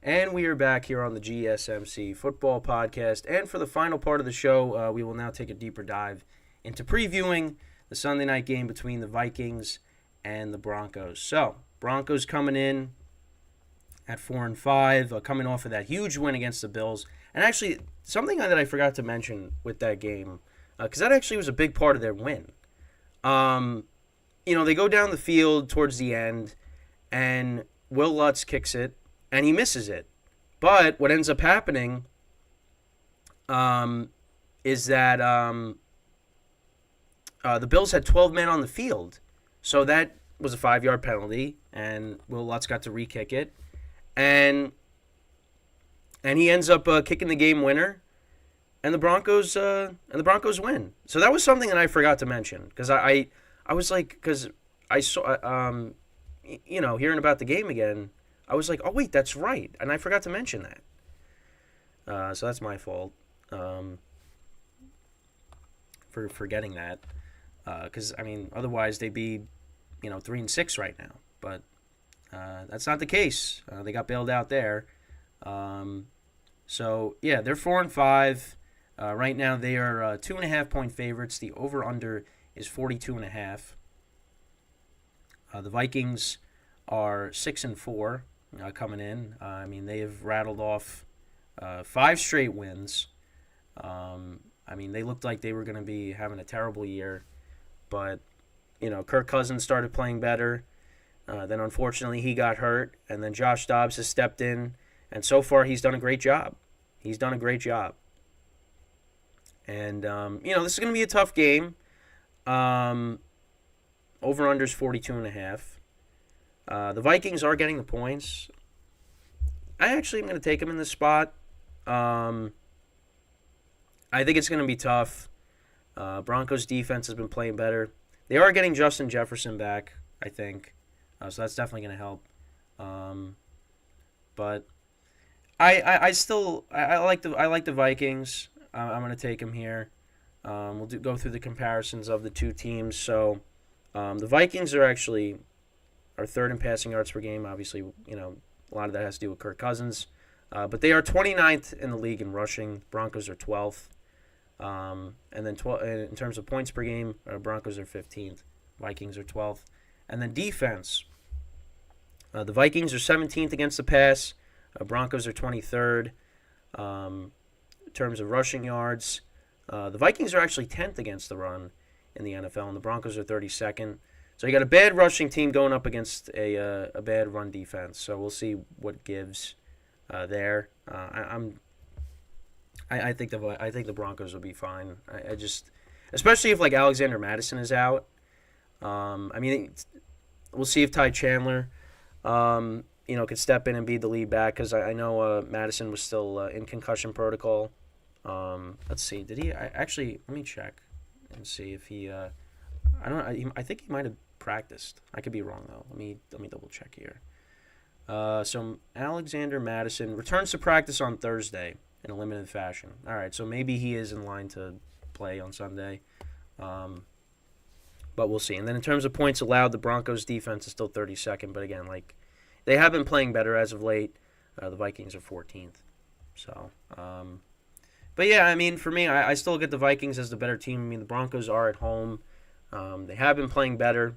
And we are back here on the GSMC Football Podcast. And for the final part of the show, we will now take a deeper dive into previewing the Sunday night game between the Vikings and the Broncos. So, Broncos coming in at 4-5, coming off of that huge win against the Bills. And actually, something that I forgot to mention with that game, because that actually was a big part of their win. They go down the field towards the end, and Will Lutz kicks it, and he misses it. But what ends up happening is that the Bills had 12 men on the field. So that was a 5-yard penalty, and Will Lutz got to re-kick it. And he ends up kicking the game winner, and the Broncos win. So that was something that I forgot to mention, because I was like, because I saw hearing about the game again, I was like, oh wait, that's right, and I forgot to mention that. So that's my fault for forgetting that, because otherwise they'd be 3-6 right now, but that's not the case. They got bailed out there. So yeah, they're 4-5 right now. They are 2.5-point favorites. The over/under is 42.5. The Vikings are 6-4 coming in. They have rattled off 5 straight wins. They looked like they were going to be having a terrible year, but Kirk Cousins started playing better. Then unfortunately he got hurt, and then Josh Dobbs has stepped in, and so far he's done a great job. And this is going to be a tough game. Over/under is 42.5. The Vikings are getting the points. I actually am going to take them in this spot. I think it's going to be tough. Broncos defense has been playing better. They are getting Justin Jefferson back, I think. So that's definitely going to help. But I like the Vikings. I'm going to take them here. We'll go through the comparisons of the two teams. So the Vikings are third in passing yards per game. Obviously, a lot of that has to do with Kirk Cousins. But they are 29th in the league in rushing. Broncos are 12th. And then in terms of points per game, Broncos are 15th. Vikings are 12th. And then defense. The Vikings are 17th against the pass. Broncos are 23rd. In terms of rushing yards, the Vikings are actually 10th against the run in the NFL, and the Broncos are 32nd. So you got a bad rushing team going up against a bad run defense. So we'll see what gives there. I think the Broncos will be fine. Especially if Alexander Mattison is out. We'll see if Ty Chandler could step in and be the lead back, because I know Madison was still in concussion protocol. Let's see. Did he actually? Let me check and see if he. I don't know. I think he might have practiced. I could be wrong though. Let me double check here. So Alexander Mattison returns to practice on Thursday in a limited fashion. All right. So maybe he is in line to play on Sunday. But we'll see. And then in terms of points allowed, the Broncos defense is still 32nd. But again, they have been playing better as of late. The Vikings are 14th. So, but yeah, for me, I still get the Vikings as the better team. The Broncos are at home. They have been playing better.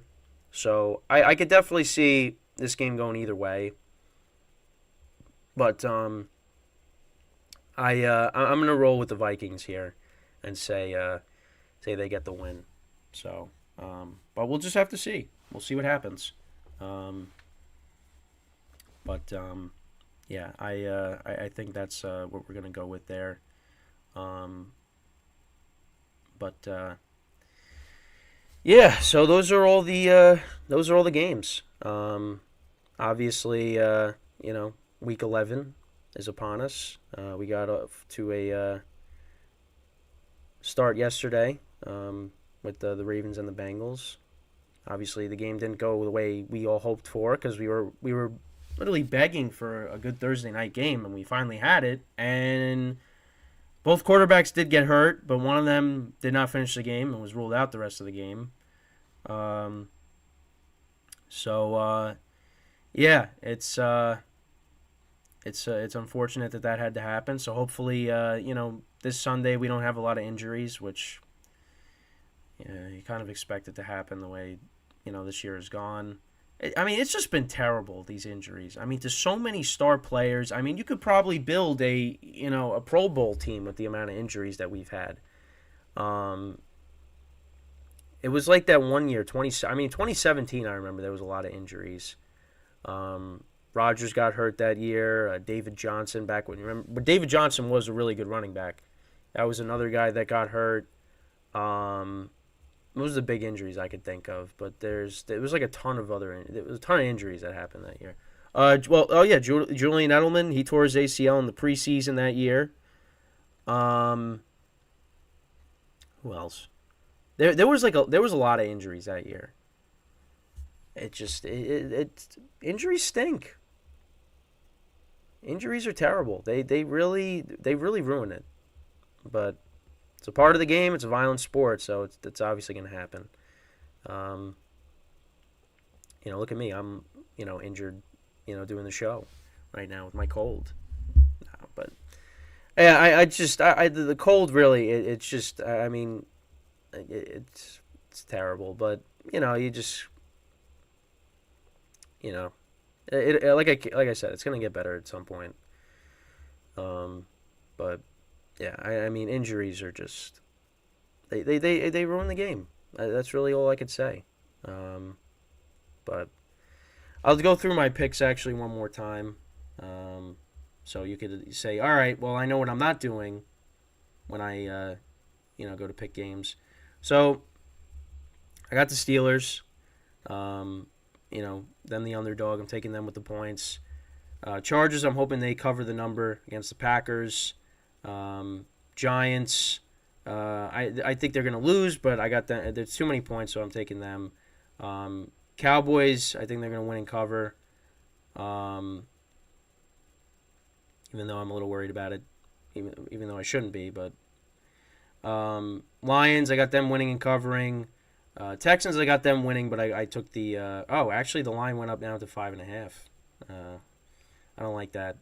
So I could definitely see this game going either way. But I'm going to roll with the Vikings here and say they get the win. So, but we'll just have to see. We'll see what happens. Yeah, I think that's what we're gonna go with there. Yeah. So those are all the games. Obviously, week 11 is upon us. We got off to a start yesterday with the Ravens and the Bengals. Obviously, the game didn't go the way we all hoped for, because we were literally begging for a good Thursday night game, and we finally had it. And both quarterbacks did get hurt, but one of them did not finish the game and was ruled out the rest of the game. Yeah, it's it's unfortunate that had to happen. So hopefully, this Sunday we don't have a lot of injuries, which you kind of expect it to happen the way this year has gone. I mean, it's just been terrible, these injuries. I mean, to so many star players. I mean, you could probably build a Pro Bowl team with the amount of injuries that we've had. Um, it was like that one year, 2017. I remember there was a lot of injuries. Um, Rodgers got hurt that year. David Johnson back when you remember, but David Johnson was a really good running back. That was another guy that got hurt. Those are the big injuries I could think of, but there was like a ton of injuries that happened that year. Julian Edelman, he tore his ACL in the preseason that year. Um, who else? There was a lot of injuries that year. Injuries stink. Injuries are terrible. They really ruin it. But it's a part of the game. It's a violent sport, so it's obviously going to happen. Um, Look at me. I'm injured. Doing the show right now with my cold. No, but yeah, the cold really. It's just. I mean, it's terrible. But you just you know, like I said, it's going to get better at some point. But yeah, I mean, injuries are just they ruin the game. That's really all I could say. But I'll go through my picks actually one more time, so you could say, all right, well, I know what I'm not doing when I go to pick games. So I got the Steelers. Them the underdog. I'm taking them with the points. Chargers, I'm hoping they cover the number against the Packers. Giants, I think they're going to lose, but I got that. There's too many points, so I'm taking them. Cowboys, I think they're going to win and cover. Even though I'm a little worried about it, even though I shouldn't be. But Lions, I got them winning and covering. Texans, I got them winning, but I took the. Actually, the line went up now to 5.5. I don't like that.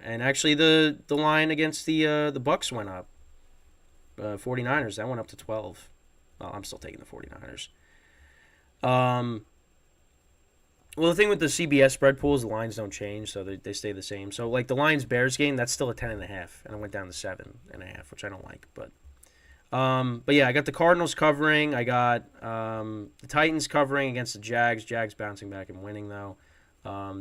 And actually, the line against the Bucks went up. 49ers, that went up to 12. Well, I'm still taking the 49ers. Well, the thing with the CBS spread pools, the lines don't change, so they stay the same. So, like the Lions-Bears game, that's still a 10.5, and it went down to 7.5, which I don't like. But yeah, I got the Cardinals covering. I got the Titans covering against the Jags. Jags bouncing back and winning, though.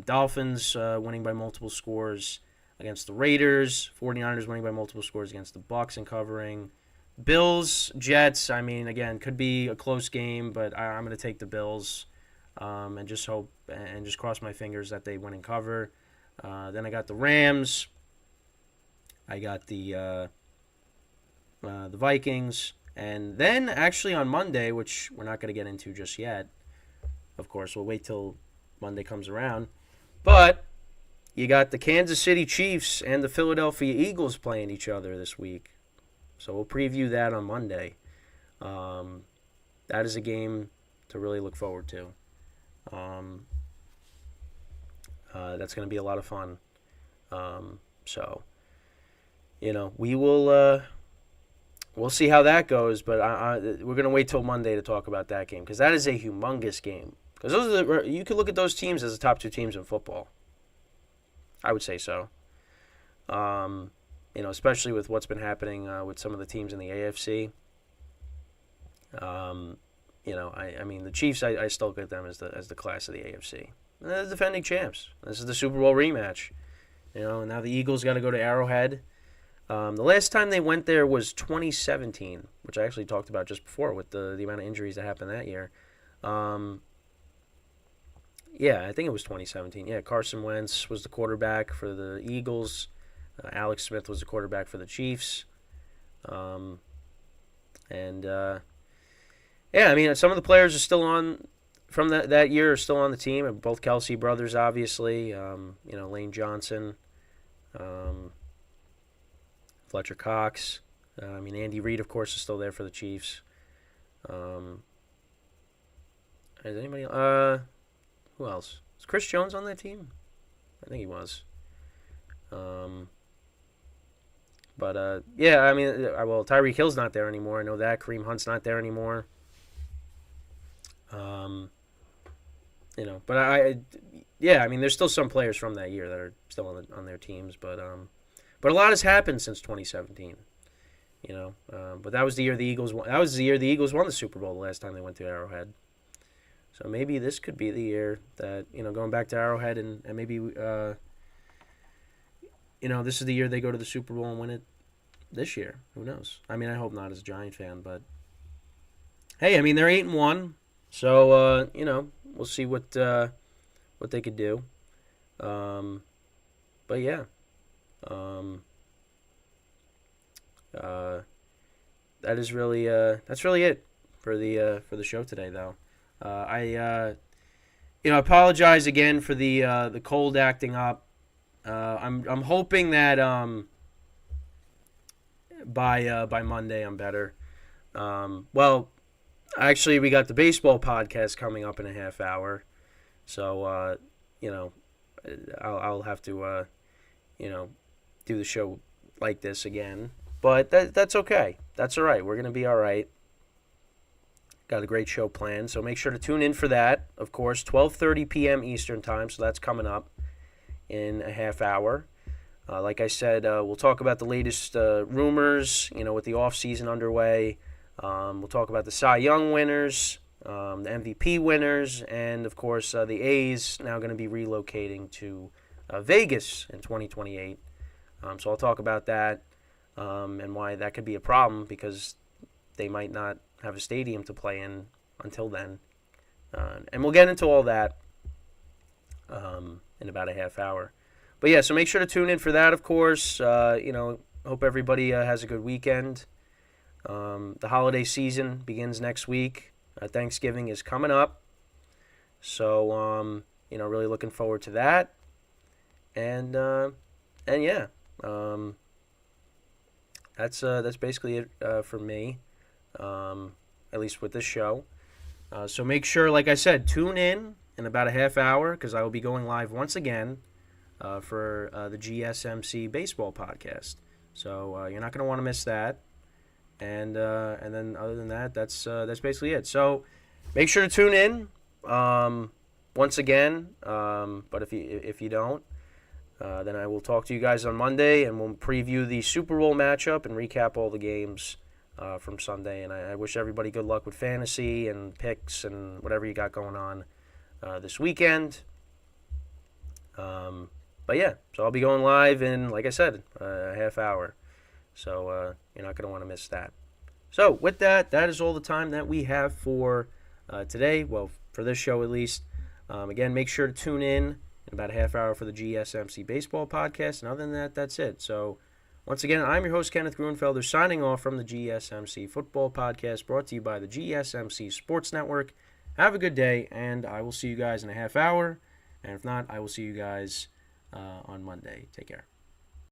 Dolphins winning by multiple scores against the Raiders. 49ers winning by multiple scores against the Bucks and covering. Bills, Jets, I mean, again, could be a close game, but I'm going to take the Bills and just hope and just cross my fingers that they win and cover. Then I got the Rams. I got the Vikings. And then actually on Monday, which we're not going to get into just yet, of course, we'll wait till Monday comes around. But you got the Kansas City Chiefs and the Philadelphia Eagles playing each other this week. So we'll preview that on Monday. That is a game to really look forward to. That's going to be a lot of fun. So, we will we'll see how that goes. But we're going to wait till Monday to talk about that game because that is a humongous game. Because you could look at those teams as the top two teams in football. I would say so. Especially with what's been happening with some of the teams in the AFC. I mean, the Chiefs, I still get them as the class of the AFC. And they're the defending champs. This is the Super Bowl rematch. And now the Eagles got to go to Arrowhead. The last time they went there was 2017, which I actually talked about just before with the amount of injuries that happened that year. Yeah, I think it was 2017. Yeah, Carson Wentz was the quarterback for the Eagles. Alex Smith was the quarterback for the Chiefs. Yeah, I mean, some of the players are still on from that year are still on the team. Both Kelsey brothers, obviously. Lane Johnson, Fletcher Cox. Andy Reid, of course, is still there for the Chiefs. Is anybody? Who else? Is Chris Jones on that team? I think he was. Um, but yeah, I mean, well, Tyreek Hill's not there anymore. I know that. Kareem Hunt's not there anymore. Um, but yeah, I mean, there's still some players from that year that are still on their teams, but a lot has happened since 2017. But that was the year the Eagles won. That was the year the Eagles won the Super Bowl the last time they went to Arrowhead. So maybe this could be the year that going back to Arrowhead and maybe this is the year they go to the Super Bowl and win it this year. Who knows? I mean, I hope not as a Giant fan, but hey, I mean they're 8-1, so we'll see what they could do. But yeah. That's really it for the show today, though. I apologize again for the cold acting up. I'm hoping that by Monday I'm better. Well, actually, we got the baseball podcast coming up in a half hour, so I'll have to do the show like this again. But that's okay. That's all right. We're going to be all right. Got a great show planned, so make sure to tune in for that. Of course, 12:30 p.m. Eastern Time, so that's coming up in a half hour. Like I said, we'll talk about the latest rumors, with the off-season underway. We'll talk about the Cy Young winners, the MVP winners, and, of course, the A's now going to be relocating to Vegas in 2028. So I'll talk about that. And why that could be a problem because they might not have a stadium to play in until then. And we'll get into all that in about a half hour. But yeah, so make sure to tune in for that, of course. Hope everybody has a good weekend. The holiday season begins next week. Thanksgiving is coming up. So, really looking forward to that. And yeah. That's basically it for me, at least with this show. So make sure, like I said, tune in about a half hour because I will be going live once again for the GSMC baseball podcast. So you're not going to want to miss that. And then other than that, that's basically it. So make sure to tune in once again. But if you don't. Then I will talk to you guys on Monday, and we'll preview the Super Bowl matchup and recap all the games from Sunday. And I wish everybody good luck with fantasy and picks and whatever you got going on this weekend. But yeah, so I'll be going live in, like I said, a half hour. So you're not going to want to miss that. So with that, that is all the time that we have for today. Well, for this show at least. Again, make sure to tune in about a half hour for the GSMC Baseball Podcast. And other than that, that's it. So, once again, I'm your host, Kenneth Grunfelder, signing off from the GSMC Football Podcast, brought to you by the GSMC Sports Network. Have a good day, and I will see you guys in a half hour. And if not, I will see you guys on Monday. Take care.